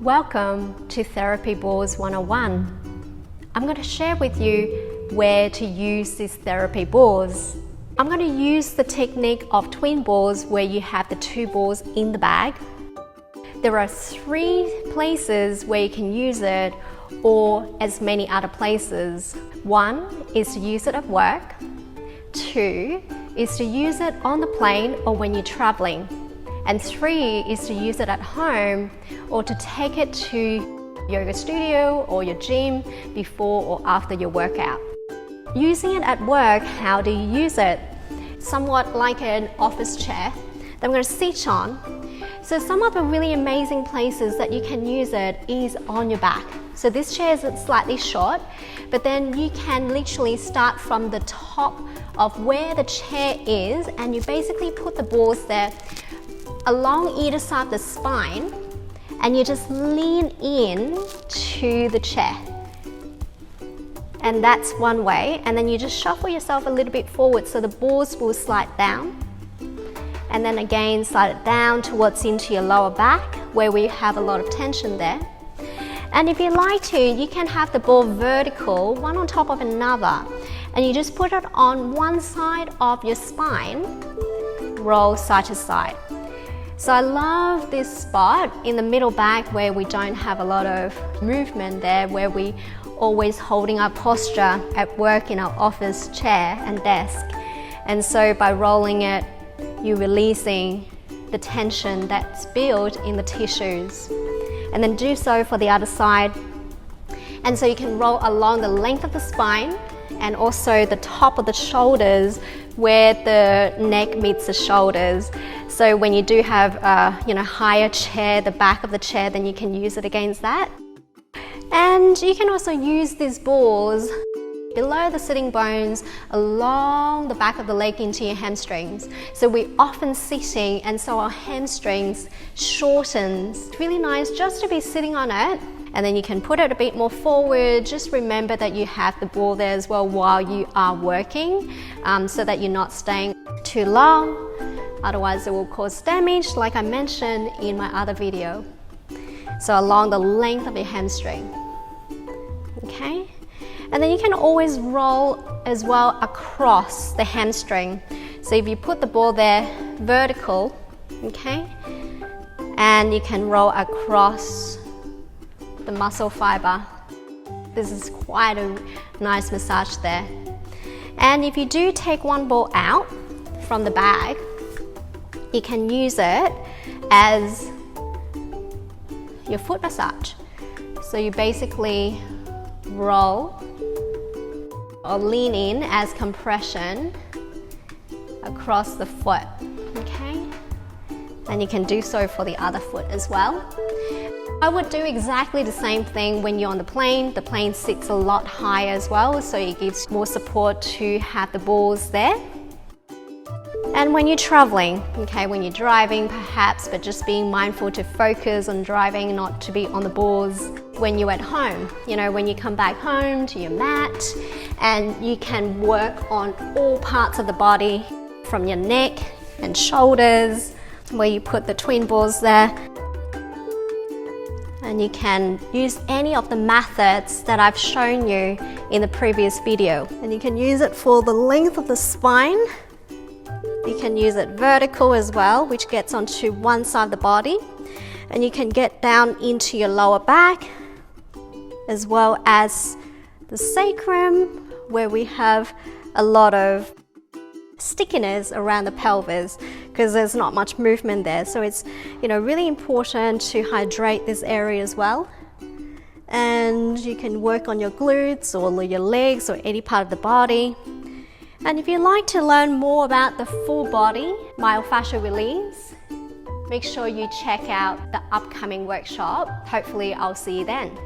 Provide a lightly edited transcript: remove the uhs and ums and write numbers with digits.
Welcome to Therapy Balls 101. I'm going to share with you where to use these therapy balls. I'm going to use the technique of twin balls where you have the two balls in the bag. There are 3 places where you can use it, or as many other places. 1 is to use it at work. 2 is to use it on the plane or when you're traveling. And 3 is to use it at home or to take it to yoga studio or your gym before or after your workout. Using it at work, how do you use it? Somewhat like an office chair that I'm going to sit on. So some of the really amazing places that you can use it is on your back. So this chair is slightly short, but then you can literally start from the top of where the chair is, and you basically put the balls there along either side of the spine, and you just lean in to the chair. And that's one way, and then you just shuffle yourself a little bit forward so the balls will slide down. And then again, slide it down towards into your lower back where we have a lot of tension there. And if you like to, you can have the ball vertical, one on top of another, and you just put it on one side of your spine, roll side to side. So I love this spot in the middle back where we don't have a lot of movement there, where we always holding our posture at work in our office chair and desk. And so by rolling it, you're releasing the tension that's built in the tissues. And then do so for the other side. And so you can roll along the length of the spine and also the top of the shoulders where the neck meets the shoulders. So when you do have a higher chair, the back of the chair, then you can use it against that. And you can also use these balls below the sitting bones, along the back of the leg into your hamstrings. So we're often sitting, and so our hamstrings shortens. It's really nice just to be sitting on it, and then you can put it a bit more forward. Just remember that you have the ball there as well while you are working, so that you're not staying too long. Otherwise it will cause damage, like I mentioned in my other video. So along the length of your hamstring. Okay? And then you can always roll as well across the hamstring. So if you put the ball there vertical, okay, and you can roll across the muscle fiber. This is quite a nice massage there. And if you do take one ball out from the bag, you can use it as your foot massage. So you basically roll or lean in as compression across the foot, okay? And you can do so for the other foot as well. I would do exactly the same thing when you're on the plane. The plane sits a lot higher as well, so it gives more support to have the balls there. And when you're traveling, okay, when you're driving perhaps, but just being mindful to focus on driving, not to be on the balls. When you're at home, when you come back home to your mat, and you can work on all parts of the body, from your neck and shoulders, where you put the twin balls there. And you can use any of the methods that I've shown you in the previous video. And you can use it for the length of the spine. You can use it vertical as well, which gets onto one side of the body. And you can get down into your lower back, as well as the sacrum, where we have a lot of stickiness around the pelvis because there's not much movement there. So it's really important to hydrate this area as well. And you can work on your glutes or your legs or any part of the body. And if you'd like to learn more about the full body myofascial release, make sure you check out the upcoming workshop. Hopefully I'll see you then.